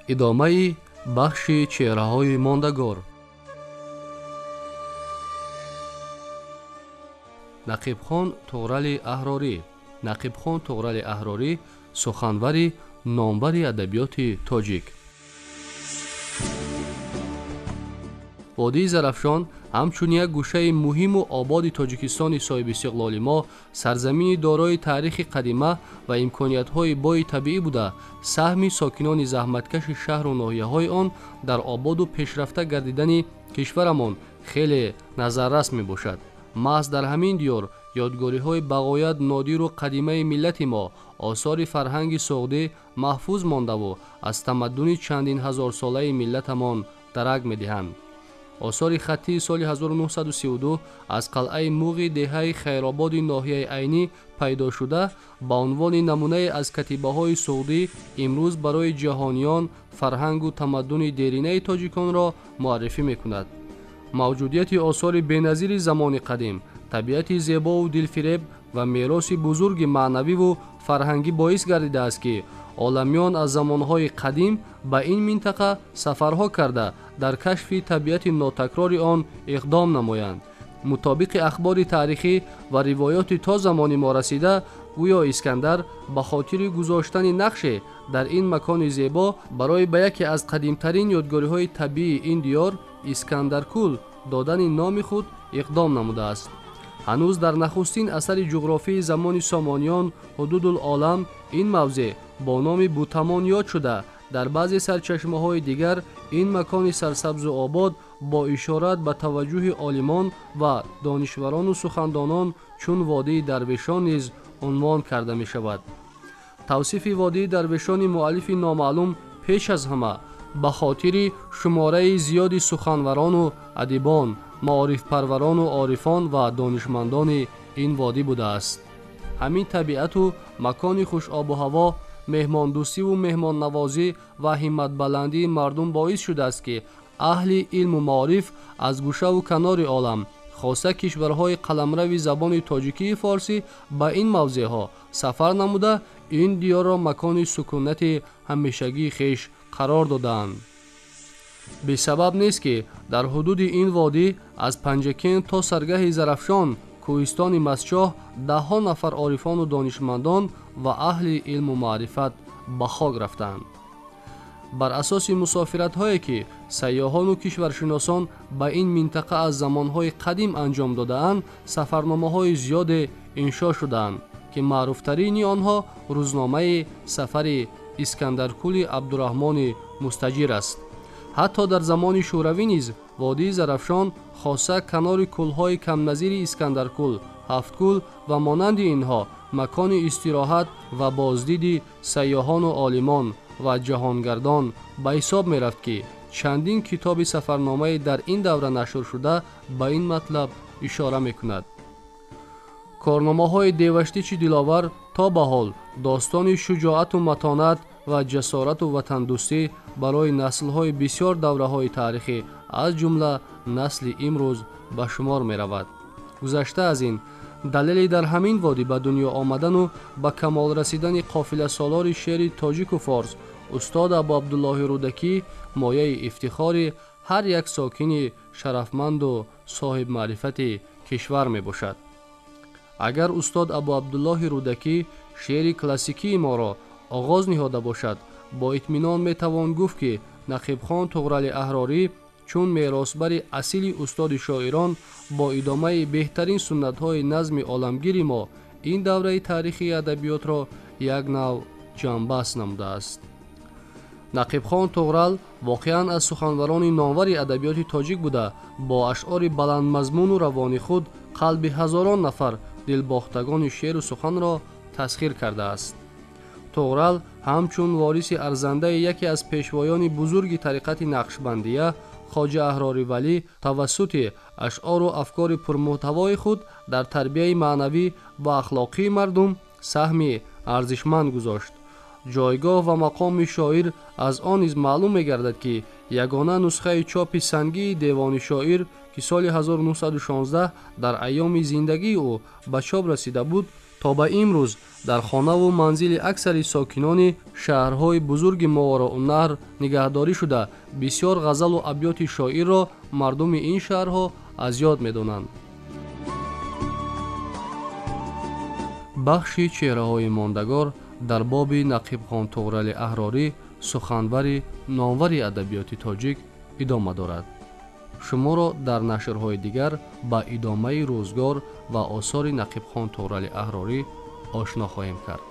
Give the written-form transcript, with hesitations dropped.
ادامه بخش چهره‌های ماندگار. نقیب خان طغرل احراری. نقیب خان طغرل احراری سخنوری نامور ادبیات تاجیک. وادی زرافشان همچون یک گوشه مهم و آباد تاجیکستان صاحب استقلال ما، سرزمین دارای تاریخ قدیمه و امکانیت‌های بای طبیعی بوده، سهم ساکنان زحمتکش شهر و ناحیه‌های آن در آباد و پیشرفته گردیدن کشورمان خیلی نظررس میباشد. محض در همین دیار یادگاری‌های بقایت نادر و قدیمه ملت ما، آثار فرهنگ ساخته محفوظ مانده و از تمدن چندین هزار ساله ملتمان درک می‌دهند. آثار خطی سال 1932 از قلعه موغ دهه خیرآباد ناحیه عینی پیدا شده با عنوان نمونه از کتیبه‌های سعودی امروز برای جهانیان فرهنگ و تمدن دیرینه تاجیکان را معرفی می‌کند. موجودیت آثار بی‌نظیر زمان قدیم، طبیعت زیبا و دلفریب و میراث بزرگ معنوی و فرهنگی باعث گردیده است که عالمیان از زمانهای قدیم به این منطقه سفرها کرده در کشف طبیعت ناتکرار آن اقدام نمایند. مطابق اخبار تاریخی و روایات تا زمان ما رسیده، گویا اسکندر به خاطر گذاشتن نقش در این مکان زیبا برای به یکی از قدیمترین یادگاری‌های طبیعی این دیار اسکندرکول دادن نام خود اقدام نموده است. هنوز در نخستین اثر جغرافی زمان سامانیان حدود العالم این موضع با نام بوتامان یاد شده. در بعضی سرچشمه‌های دیگر این مکان سرسبز و آباد با اشارت به توجه عالمان و دانشوران و سخندانان چون وادی درویشان نیز عنوان کرده می شود. توصیف وادی درویشان مؤلف نامعلوم پیش از همه به خاطر شماره زیادی سخنوران و ادیبان، معارف پروران و عارفان و دانشمندان این وادی بوده است. همین طبیعت و مکان خوش آب و هوا، مهمان دوستی و مهمان نوازی و همت بلندی مردم باعث شده است که اهل علم و معارف از گوشه و کنار عالم، خاصه کشورهای قلمرو زبان تاجیکی فارسی، به این موضع ها سفر نموده این دیار را مکان سکونت همیشگی خیش قرار دادند. به سبب نیست که در حدود این وادی از پنجکین تا سرگه زرافشان، کوهستان مسچاه، ده‌ها نفر عارفان و دانشمندان و اهل علم و معرفت به خاک رفتند. بر اساس مسافرت هایی که سیاحان و کشورشناسان به این منطقه از زمانهای قدیم انجام داده‌اند، سفرنامه های زیاد انشا شدند که معروفترین آنها روزنامه سفر اسکندرکول عبدالرحمن مستجیر است. حتی در زمان شوروی نیز وادی زرافشان، خاصه کنار کلهای کم نظیر اسکندرکول، هفتکول و مانند اینها، مکان استراحت و بازدید سیاحان و عالمان و جهانگردان به حساب می رفت که چندین کتاب سفرنامه در این دوره نشر شده به این مطلب اشاره می کند. کارنامه های دیوشتیچ دلاور تا به حال داستان شجاعت و متانت و جسارت و وطن دوستی برای نسل های بسیار دوره های تاریخی از جمله نسل امروز به شمار می رود. گذشته از این، دلیلی در همین وادی به دنیا آمدن و به کمال رسیدن قافله سالار شعر تاجیک و فارس استاد ابو عبدالله رودکی مایه افتخار هر یک ساکن شرفمند و صاحب معرفت کشور می باشد. اگر استاد ابو عبدالله رودکی شعر کلاسیکی ما را آغاز نهاده باشد، با اطمینان می توان گفت که نقیب خان طغرل احراری چون میراثبر اصیل استاد شاعران با ادامه بهترین سنت های نظم عالمگیر ما این دوره تاریخی ادبیات را یک نوع جانبست نموده است. نقیب خان طغرل واقعا از سخنوران نامور ادبیات تاجیک بوده، با اشعار بلند مضمون و روانی خود قلب هزاران نفر دلباختگان شعر و سخن را تسخیر کرده است. طغرل همچون وارث ارزنده یکی از پیشوایان بزرگ طریقت نقشبندیه، خواجه احراری ولی، توسط اشعار و افکار پرمحتوای خود در تربیت معنوی و اخلاقی مردم سهمی ارزشمند گذاشت. جایگاه و مقام شاعر از آن نیز معلوم می‌گردد که یگانه نسخه چاپ سنگی دیوان شاعر که سال 1916 در ایام زندگی او به چاپ رسیده بود، تا به امروز در خانه و منزل اکثر ساکنان шаҳрҳои бузурги мовороуннаҳр нигаҳдорӣ шуда бисёр ғазалу абёти шоирро мардуми ин шаҳрҳо аз ёд медонанд. бахши чеҳраҳои мондагор дар боби нақибхон туғрали аҳрорӣ суханвари номвари адабиёти тоҷик идома дорад. шуморо дар нашрҳои дигар ба идомаи рӯзгор ва осори нақибхон туғрали аҳрорӣ ошно хоҳем кард.